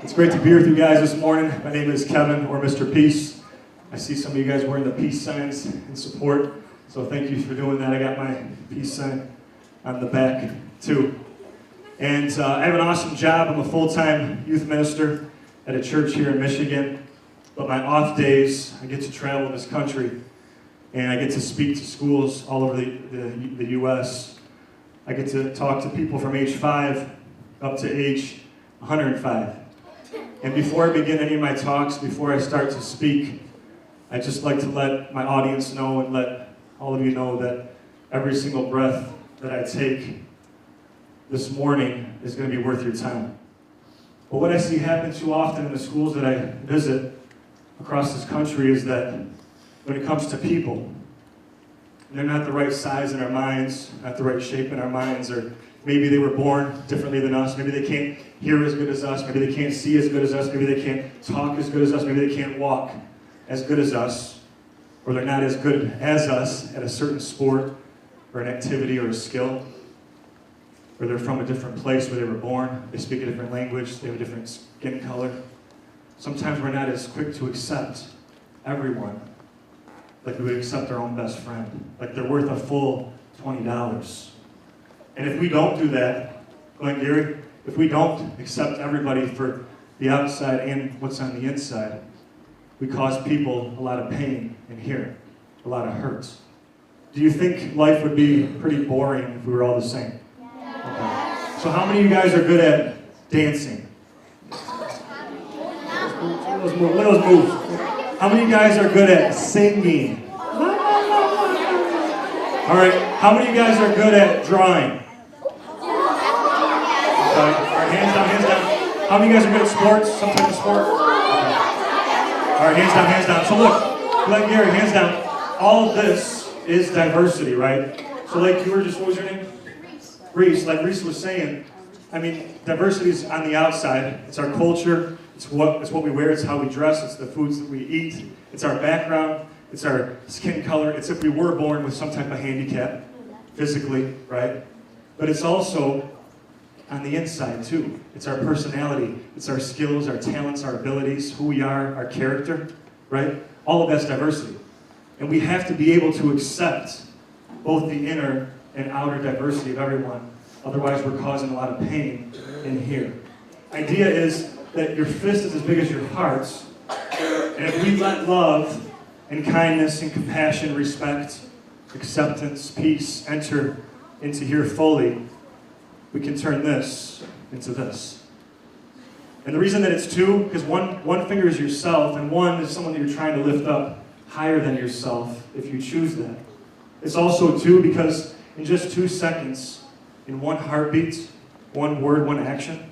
It's great to be with you guys this morning. My name is Kevin, or Mr. Peace. I see some of you guys wearing the peace signs in support, so thank you for doing that. I got my peace sign on the back, too. And I have an awesome job. I'm a full-time youth minister at a church here in Michigan. But my off days, I get to travel this country, and I get to speak to schools all over the U.S. I get to talk to people from age 5 up to age 105. And before I begin any of my talks, before I start to speak, I'd just like to let my audience know and let all of you know that every single breath that I take this morning is going to be worth your time. But what I see happen too often in the schools that I visit across this country is that when it comes to people, they're not the right size in our minds, not the right shape in our minds, or maybe they were born differently than us. Maybe they can't hear as good as us. Maybe they can't see as good as us. Maybe they can't talk as good as us. Maybe they can't walk as good as us. Or they're not as good as us at a certain sport or an activity or a skill. Or they're from a different place where they were born. They speak a different language. They have a different skin color. Sometimes we're not as quick to accept everyone like we would accept our own best friend. Like they're worth a full $20. And if we don't do that, Glengary, if we don't accept everybody for the outside and what's on the inside, we cause people a lot of pain in here, a lot of hurt. Do you think life would be pretty boring if we were all the same? Yeah. Okay. So how many of you guys are good at dancing? Look at those moves. How many of you guys are good at singing? All right. How many of you guys are good at drawing? All right, hands down, hands down. How many of you guys are good at sports? Some type of sport? Okay. All right, hands down, hands down. So look, Glengary, hands down. All of this is diversity, right? So like you were just, what was your name? Reese. Like Reese was saying, I mean, diversity is on the outside. It's our culture. It's what we wear. It's how we dress. It's the foods that we eat. It's our background. It's our skin color. It's if we were born with some type of handicap, physically, right? But it's also on the inside too. It's our personality. It's our skills, our talents, our abilities, who we are, our character, right? All of that's diversity. And we have to be able to accept both the inner and outer diversity of everyone. Otherwise, we're causing a lot of pain in here. Idea is that your fist is as big as your heart. And if we let love and kindness and compassion, respect, acceptance, peace enter into here fully, we can turn this into this. And the reason that it's two, because one finger is yourself, and one is someone that you're trying to lift up higher than yourself, if you choose that. It's also two because in just 2 seconds, in one heartbeat, one word, one action,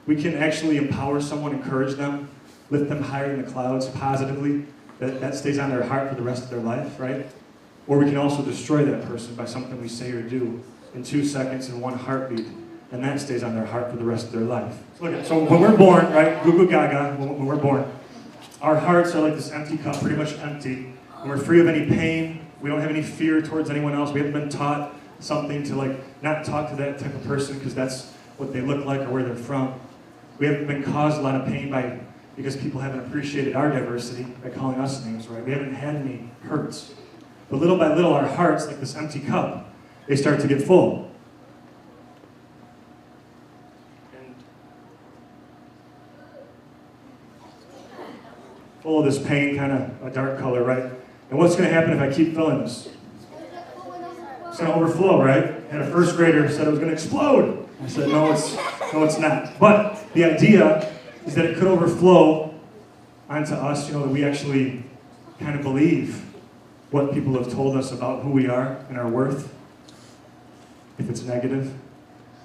we can actually empower someone, encourage them, lift them higher in the clouds positively. That stays on their heart for the rest of their life, right? Or we can also destroy that person by something we say or do in 2 seconds in one heartbeat, and that stays on their heart for the rest of their life. So when we're born, right, goo goo gaga, when we're born, our hearts are like this empty cup, pretty much empty, and we're free of any pain. We don't have any fear towards anyone else. We haven't been taught something to like not talk to that type of person because that's what they look like or where they're from. We haven't been caused a lot of pain because people haven't appreciated our diversity by calling us names, right? We haven't had any hurts. But little by little, our hearts, like this empty cup, they start to get full. And full of this pain, kind of a dark color, right? And what's going to happen if I keep filling this? It's going to overflow, right? And a first grader said it was going to explode. I said, no, it's not. But the idea is that it could overflow onto us, that we actually kind of believe what people have told us about who we are and our worth, if it's negative.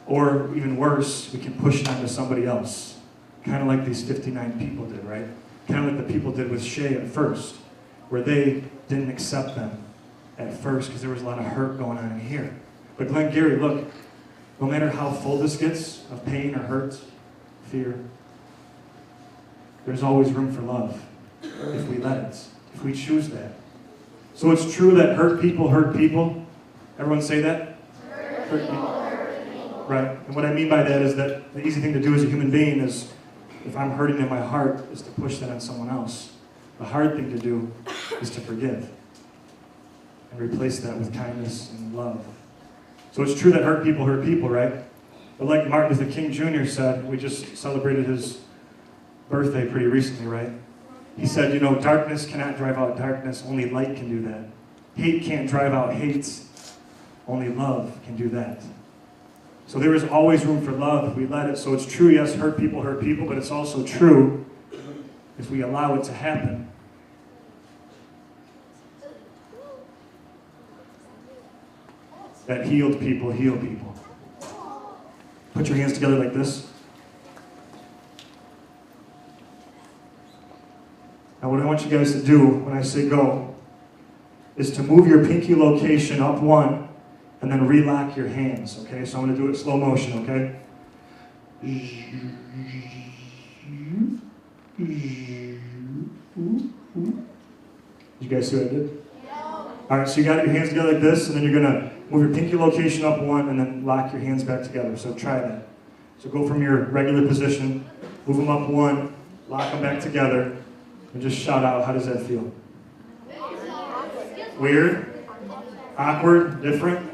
Or even worse, we can push it onto somebody else. Kind of like these 59 people did, right? Kind of like the people did with Shay at first, where they didn't accept them at first because there was a lot of hurt going on in here. But Glengary, look, no matter how full this gets of pain or hurt, fear, there's always room for love if we let it, if we choose that. So it's true that hurt people hurt people. Everyone say that? Hurt people. Right. And what I mean by that is that the easy thing to do as a human being is if I'm hurting in my heart, is to push that on someone else. The hard thing to do is to forgive and replace that with kindness and love. So it's true that hurt people, right? But like Martin Luther King Jr. said, we just celebrated his birthday pretty recently, right? He said, you know, darkness cannot drive out darkness, only light can do that. Hate can't drive out hate, only love can do that. So there is always room for love if we let it. So it's true, yes, hurt people, but it's also true if we allow it to happen. That healed people heal people. Put your hands together like this. Now what I want you guys to do when I say go is to move your pinky location up one and then relock your hands, okay? So I'm going to do it slow motion, okay? You guys see what I did? All right, so you got your hands together like this, and then you're going to move your pinky location up one and then lock your hands back together. So try that. So go from your regular position, move them up one, lock them back together, and just shout out, how does that feel? Weird? Awkward? Different?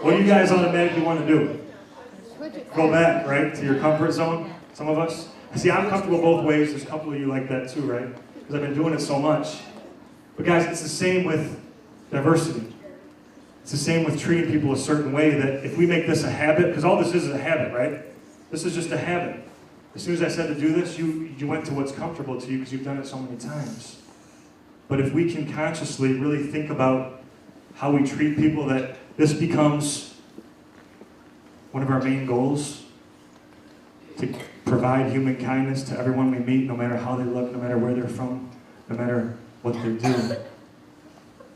What do you guys automatically want to do? Go back, right, to your comfort zone, some of us. See, I'm comfortable both ways. There's a couple of you like that too, right? Because I've been doing it so much. But guys, it's the same with diversity. It's the same with treating people a certain way, that if we make this a habit, because all this is a habit, right? This is just a habit. As soon as I said to do this, you went to what's comfortable to you because you've done it so many times. But if we can consciously really think about how we treat people, that this becomes one of our main goals, to provide human kindness to everyone we meet, no matter how they look, no matter where they're from, no matter what they're doing.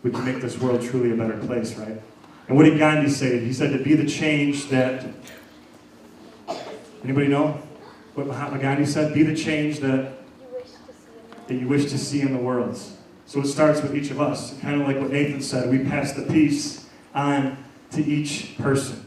We can make this world truly a better place, right? And what did Gandhi say? He said to be the change that... Anybody know what Mahatma Gandhi said? Be the change that you wish to see in the world. So it starts with each of us. Kind of like what Nathan said, we pass the peace on to each person.